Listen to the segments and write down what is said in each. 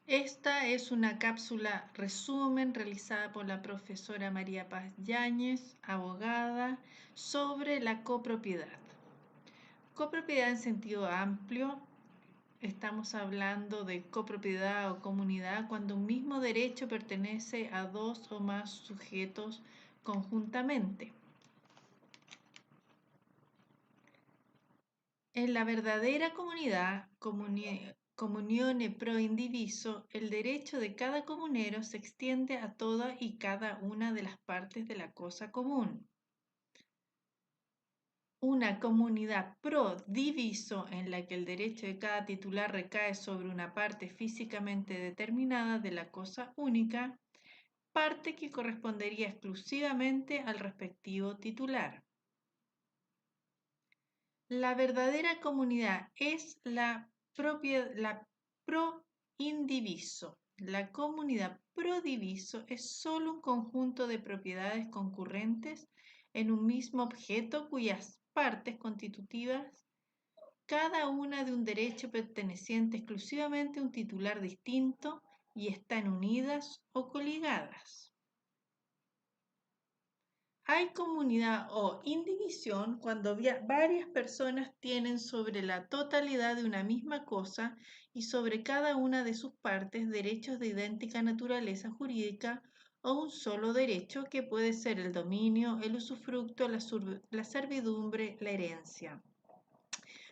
Esta es una cápsula resumen realizada por la profesora María Paz Yáñez, abogada, sobre la copropiedad. Copropiedad en sentido amplio, estamos hablando de copropiedad o comunidad cuando un mismo derecho pertenece a dos o más sujetos conjuntamente. En la verdadera comunidad, comunione pro indiviso, el derecho de cada comunero se extiende a toda y cada una de las partes de la cosa común. Una comunidad pro diviso en la que el derecho de cada titular recae sobre una parte físicamente determinada de la cosa única, parte que correspondería exclusivamente al respectivo titular. La verdadera comunidad es la pro indiviso. La comunidad pro diviso es solo un conjunto de propiedades concurrentes en un mismo objeto cuyas partes constitutivas, cada una de un derecho perteneciente exclusivamente a un titular distinto y están unidas o coligadas. Hay comunidad o indivisión cuando varias personas tienen sobre la totalidad de una misma cosa y sobre cada una de sus partes derechos de idéntica naturaleza jurídica o un solo derecho que puede ser el dominio, el usufructo, la servidumbre, la herencia.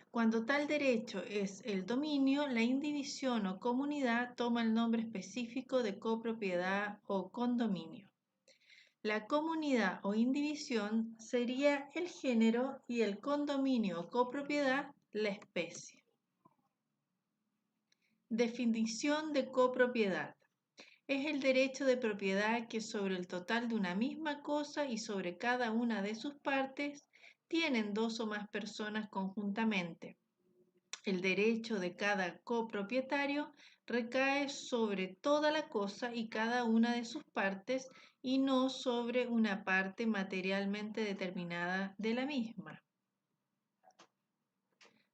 Cuando tal derecho es el dominio, la indivisión o comunidad toma el nombre específico de copropiedad o condominio. La comunidad o indivisión sería el género y el condominio o copropiedad la especie. Definición de copropiedad. Es el derecho de propiedad que sobre el total de una misma cosa y sobre cada una de sus partes tienen dos o más personas conjuntamente. El derecho de cada copropietario recae sobre toda la cosa y cada una de sus partes y no sobre una parte materialmente determinada de la misma.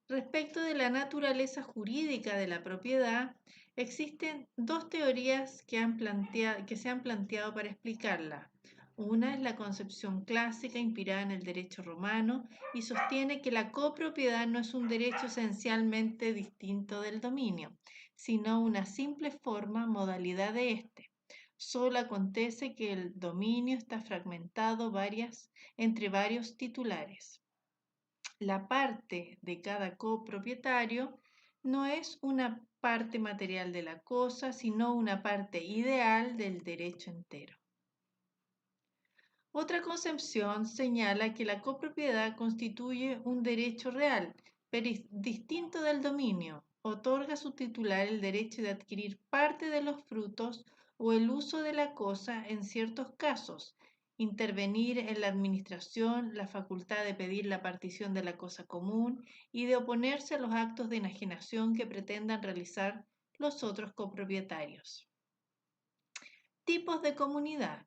Respecto de la naturaleza jurídica de la propiedad, existen dos teorías que se han planteado para explicarla. Una es la concepción clásica inspirada en el derecho romano y sostiene que la copropiedad no es un derecho esencialmente distinto del dominio, sino una simple forma, modalidad de este. Solo acontece que el dominio está fragmentado entre varios titulares. La parte de cada copropietario no es una parte material de la cosa, sino una parte ideal del derecho entero. Otra concepción señala que la copropiedad constituye un derecho real, pero distinto del dominio. Otorga a su titular el derecho de adquirir parte de los frutos o el uso de la cosa en ciertos casos, intervenir en la administración, la facultad de pedir la partición de la cosa común y de oponerse a los actos de enajenación que pretendan realizar los otros copropietarios. Tipos de comunidad.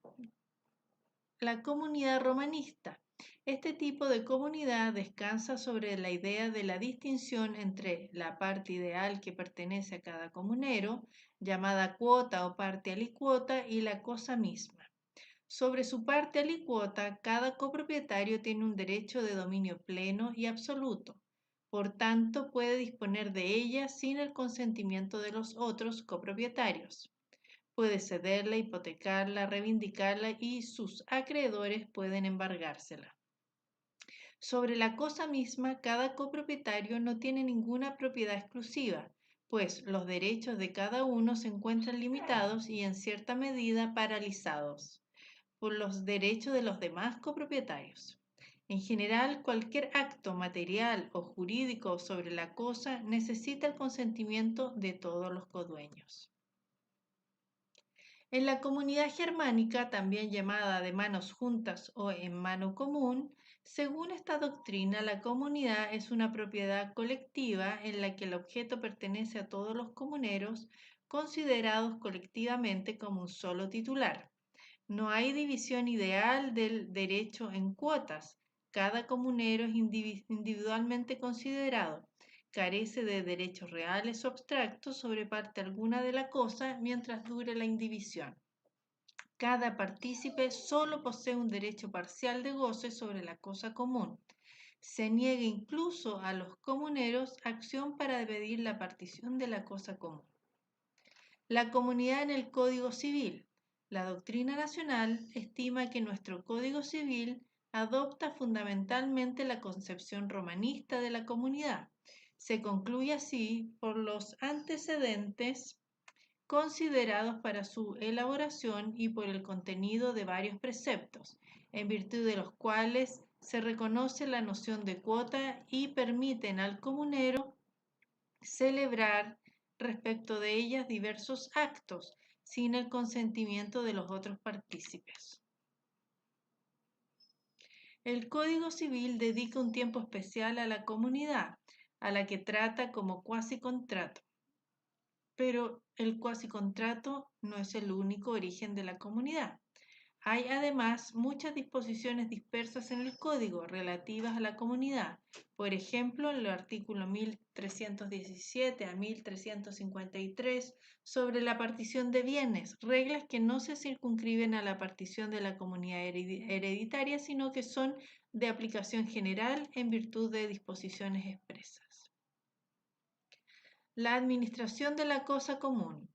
La comunidad romanista. Este tipo de comunidad descansa sobre la idea de la distinción entre la parte ideal que pertenece a cada comunero, llamada cuota o parte alicuota, y la cosa misma. Sobre su parte alicuota, cada copropietario tiene un derecho de dominio pleno y absoluto. Por tanto, puede disponer de ella sin el consentimiento de los otros copropietarios. Puede cederla, hipotecarla, reivindicarla y sus acreedores pueden embargársela. Sobre la cosa misma, cada copropietario no tiene ninguna propiedad exclusiva, pues los derechos de cada uno se encuentran limitados y en cierta medida paralizados por los derechos de los demás copropietarios. En general, cualquier acto material o jurídico sobre la cosa necesita el consentimiento de todos los codueños. En la comunidad germánica, también llamada de manos juntas o en mano común, según esta doctrina, la comunidad es una propiedad colectiva en la que el objeto pertenece a todos los comuneros, considerados colectivamente como un solo titular. No hay división ideal del derecho en cuotas. Cada comunero es individualmente considerado. carece de derechos reales o abstractos sobre parte alguna de la cosa mientras dure la indivisión. Cada partícipe solo posee un derecho parcial de goce sobre la cosa común. Se niega incluso a los comuneros acción para pedir la partición de la cosa común. La comunidad en el Código Civil. La doctrina nacional estima que nuestro Código Civil adopta fundamentalmente la concepción romanista de la comunidad. Se concluye así por los antecedentes considerados para su elaboración y por el contenido de varios preceptos, en virtud de los cuales se reconoce la noción de cuota y permiten al comunero celebrar respecto de ellas diversos actos sin el consentimiento de los otros partícipes. El Código Civil dedica un tiempo especial a la comunidad, a la que trata como cuasi contrato. Pero el cuasicontrato no es el único origen de la comunidad. Hay además muchas disposiciones dispersas en el código relativas a la comunidad. Por ejemplo, en el artículo 1317 a 1353 sobre la partición de bienes, reglas que no se circunscriben a la partición de la comunidad hereditaria, sino que son de aplicación general en virtud de disposiciones expresas. La administración de la cosa común.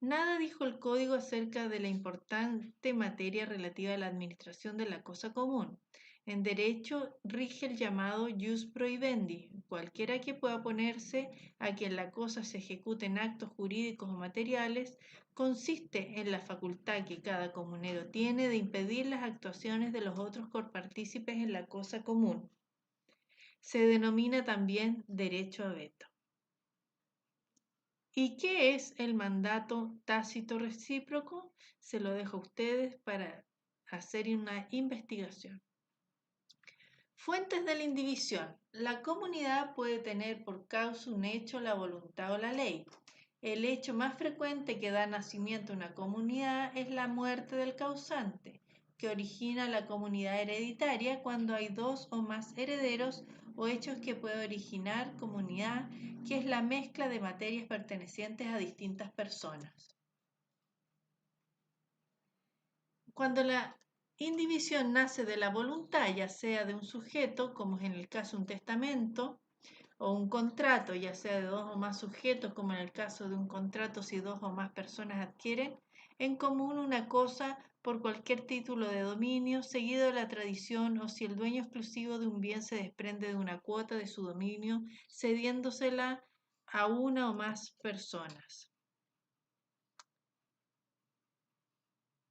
Nada dijo el código acerca de la importante materia relativa a la administración de la cosa común. En derecho rige el llamado jus prohibendi, cualquiera que pueda oponerse a que en la cosa se ejecuten actos jurídicos o materiales, consiste en la facultad que cada comunero tiene de impedir las actuaciones de los otros copartícipes en la cosa común. Se denomina también derecho a veto. ¿Y qué es el mandato tácito recíproco? Se lo dejo a ustedes para hacer una investigación. Fuentes de la indivisión. La comunidad puede tener por causa un hecho, la voluntad o la ley. El hecho más frecuente que da nacimiento a una comunidad es la muerte del causante, que origina la comunidad hereditaria cuando hay dos o más herederos o hechos que puede originar comunidad, que es la mezcla de materias pertenecientes a distintas personas. Cuando la indivisión nace de la voluntad, ya sea de un sujeto, como es en el caso de un testamento, o un contrato, ya sea de dos o más sujetos, como en el caso de un contrato si dos o más personas adquieren en común una cosa por cualquier título de dominio, seguido de la tradición, o si el dueño exclusivo de un bien se desprende de una cuota de su dominio, cediéndosela a una o más personas.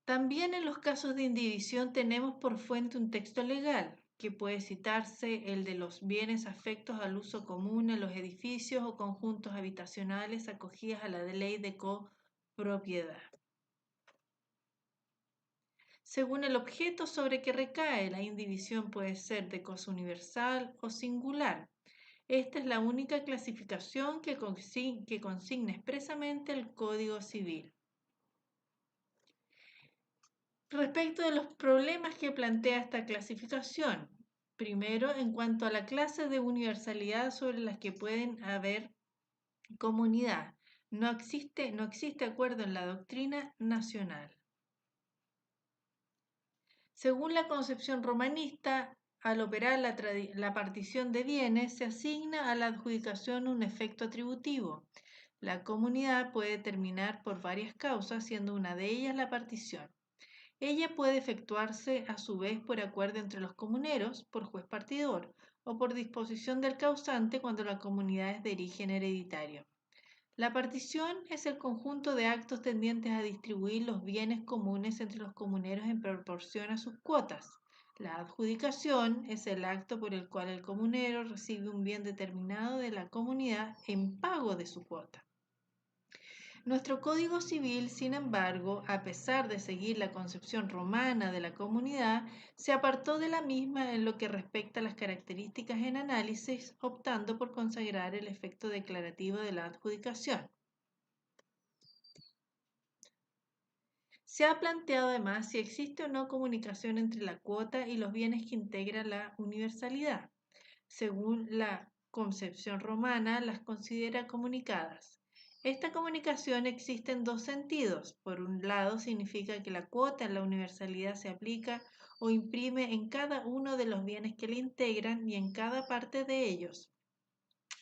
También en los casos de indivisión tenemos por fuente un texto legal, que puede citarse el de los bienes afectos al uso común en los edificios o conjuntos habitacionales acogidas a la ley de copropiedad. Según el objeto sobre que recae, la indivisión puede ser de cosa universal o singular. Esta es la única clasificación que consigna expresamente el Código Civil. Respecto de los problemas que plantea esta clasificación, primero, en cuanto a la clase de universalidad sobre las que pueden haber comunidad, no existe acuerdo en la doctrina nacional. Según la concepción romanista, al operar la partición de bienes, se asigna a la adjudicación un efecto atributivo. La comunidad puede terminar por varias causas, siendo una de ellas la partición. Ella puede efectuarse a su vez por acuerdo entre los comuneros, por juez partidor, o por disposición del causante cuando la comunidad es de origen hereditario. La partición es el conjunto de actos tendientes a distribuir los bienes comunes entre los comuneros en proporción a sus cuotas. La adjudicación es el acto por el cual el comunero recibe un bien determinado de la comunidad en pago de su cuota. Nuestro Código Civil, sin embargo, a pesar de seguir la concepción romana de la comunidad, se apartó de la misma en lo que respecta a las características en análisis, optando por consagrar el efecto declarativo de la adjudicación. Se ha planteado además si existe o no comunicación entre la cuota y los bienes que integran la universalidad. Según la concepción romana las considera comunicadas. Esta comunicación existe en dos sentidos. Por un lado, significa que la cuota en la universalidad se aplica o imprime en cada uno de los bienes que le integran y en cada parte de ellos.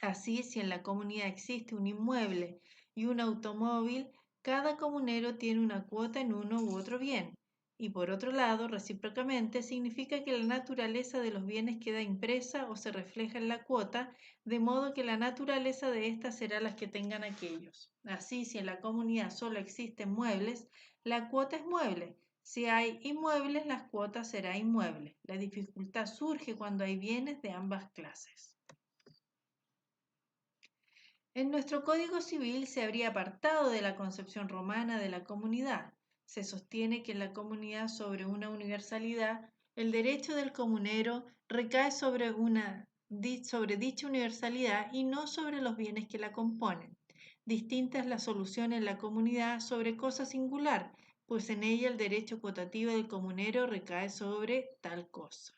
Así, si en la comunidad existe un inmueble y un automóvil, cada comunero tiene una cuota en uno u otro bien. Y por otro lado, recíprocamente, significa que la naturaleza de los bienes queda impresa o se refleja en la cuota, de modo que la naturaleza de éstas será la que tengan aquellos. Así, si en la comunidad solo existen muebles, la cuota es mueble. Si hay inmuebles, la cuota será inmueble. La dificultad surge cuando hay bienes de ambas clases. En nuestro Código Civil se habría apartado de la concepción romana de la comunidad. Se sostiene que en la comunidad sobre una universalidad, el derecho del comunero recae sobre dicha universalidad y no sobre los bienes que la componen. Distinta es la solución en la comunidad sobre cosa singular, pues en ella el derecho cuotativo del comunero recae sobre tal cosa.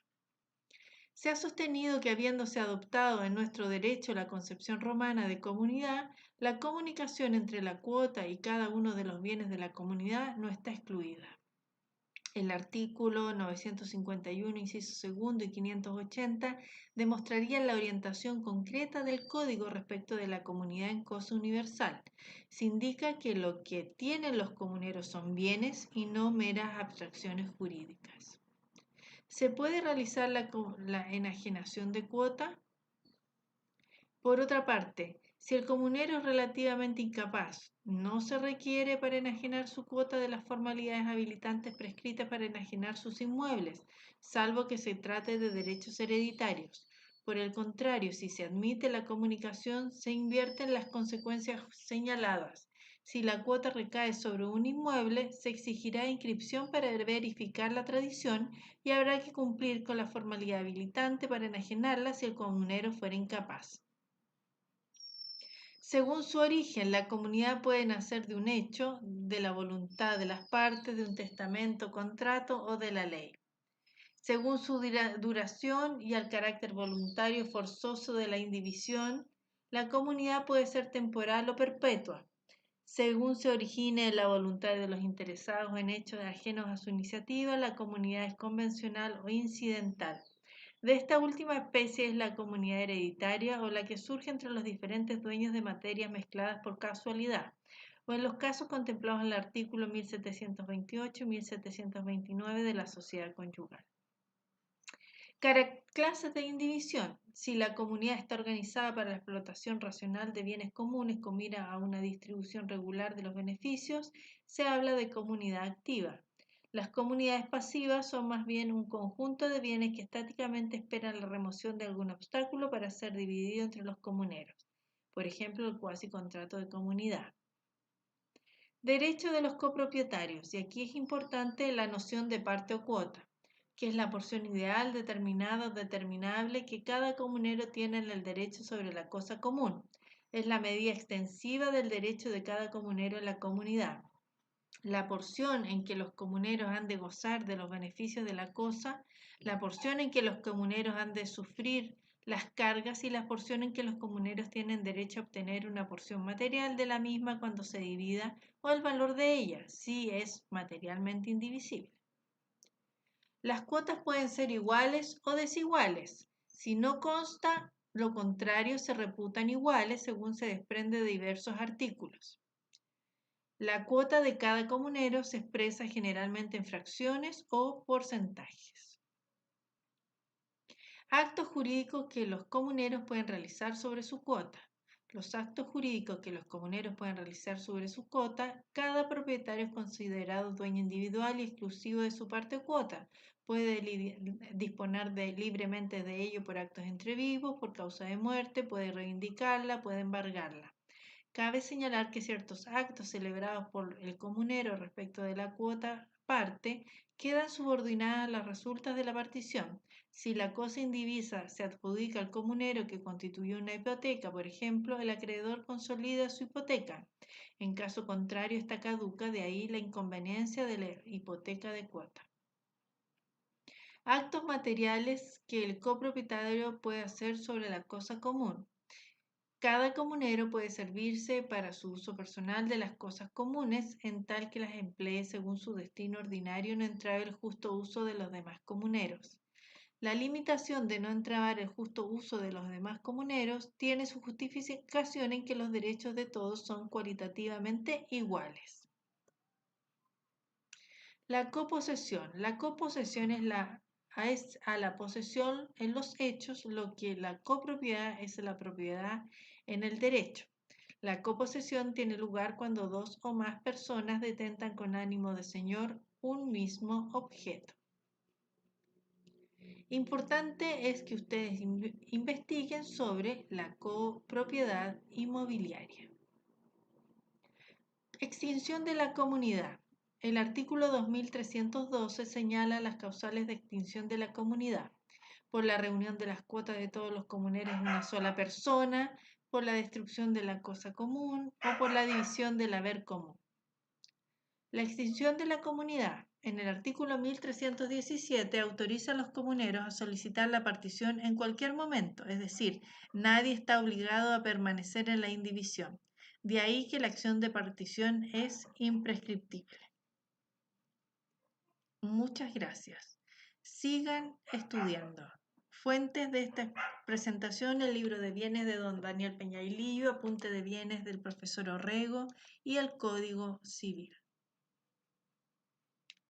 Se ha sostenido que habiéndose adoptado en nuestro derecho la concepción romana de comunidad, la comunicación entre la cuota y cada uno de los bienes de la comunidad no está excluida. El artículo 951, inciso segundo y 580 demostrarían la orientación concreta del código respecto de la comunidad en cosa universal. Se indica que lo que tienen los comuneros son bienes y no meras abstracciones jurídicas. ¿Se puede realizar la enajenación de cuota? Por otra parte, si el comunero es relativamente incapaz, no se requiere para enajenar su cuota de las formalidades habilitantes prescritas para enajenar sus inmuebles, salvo que se trate de derechos hereditarios. Por el contrario, si se admite la comunicación, se invierten las consecuencias señaladas. Si la cuota recae sobre un inmueble, se exigirá inscripción para verificar la tradición y habrá que cumplir con la formalidad habilitante para enajenarla si el comunero fuera incapaz. Según su origen, la comunidad puede nacer de un hecho, de la voluntad de las partes, de un testamento, contrato o de la ley. Según su duración y al carácter voluntario forzoso de la indivisión, la comunidad puede ser temporal o perpetua. Según se origine la voluntad de los interesados en hechos ajenos a su iniciativa, la comunidad es convencional o incidental. De esta última especie es la comunidad hereditaria o la que surge entre los diferentes dueños de materias mezcladas por casualidad, o en los casos contemplados en el artículo 1728 y 1729 de la sociedad conyugal. Clases de indivisión. Si la comunidad está organizada para la explotación racional de bienes comunes con mira a una distribución regular de los beneficios, se habla de comunidad activa. Las comunidades pasivas son más bien un conjunto de bienes que estáticamente esperan la remoción de algún obstáculo para ser dividido entre los comuneros. Por ejemplo, el cuasi-contrato de comunidad. Derecho de los copropietarios. Y aquí es importante la noción de parte o cuota, que es la porción ideal, determinada o determinable que cada comunero tiene en el derecho sobre la cosa común. Es la medida extensiva del derecho de cada comunero en la comunidad. La porción en que los comuneros han de gozar de los beneficios de la cosa, la porción en que los comuneros han de sufrir las cargas y la porción en que los comuneros tienen derecho a obtener una porción material de la misma cuando se divida o el valor de ella, si es materialmente indivisible. Las cuotas pueden ser iguales o desiguales. Si no consta lo contrario, se reputan iguales según se desprende de diversos artículos. La cuota de cada comunero se expresa generalmente en fracciones o porcentajes. Actos jurídicos que los comuneros pueden realizar sobre su cuota. Los actos jurídicos que los comuneros pueden realizar sobre su cuota, cada propietario es considerado dueño individual y exclusivo de su parte o cuota. Puede disponer libremente de ello por actos entre vivos, por causa de muerte, puede reivindicarla, puede embargarla. Cabe señalar que ciertos actos celebrados por el comunero respecto de la cuota parte quedan subordinadas a las resultas de la partición. Si la cosa indivisa se adjudica al comunero que constituyó una hipoteca, por ejemplo, el acreedor consolida su hipoteca. En caso contrario, está caduca, de ahí la inconveniencia de la hipoteca de cuota. Actos materiales que el copropietario puede hacer sobre la cosa común. Cada comunero puede servirse para su uso personal de las cosas comunes, en tal que las emplee según su destino ordinario y no entrave el justo uso de los demás comuneros. La limitación de no entravar el justo uso de los demás comuneros tiene su justificación en que los derechos de todos son cualitativamente iguales. La coposesión. La coposesión es a la posesión en los hechos lo que la copropiedad es a la propiedad en el derecho. La coposesión tiene lugar cuando dos o más personas detentan con ánimo de señor un mismo objeto. Importante es que ustedes investiguen sobre la copropiedad inmobiliaria. Extinción de la comunidad. El artículo 2312 señala las causales de extinción de la comunidad: por la reunión de las cuotas de todos los comuneros en una sola persona, por la destrucción de la cosa común o por la división del haber común. La extinción de la comunidad. En el artículo 1317 autoriza a los comuneros a solicitar la partición en cualquier momento, es decir, nadie está obligado a permanecer en la indivisión. De ahí que la acción de partición es imprescriptible. Muchas gracias. Sigan estudiando. Fuentes de esta presentación: el libro de bienes de don Daniel Peñailillo, apunte de bienes del profesor Orrego y el Código Civil.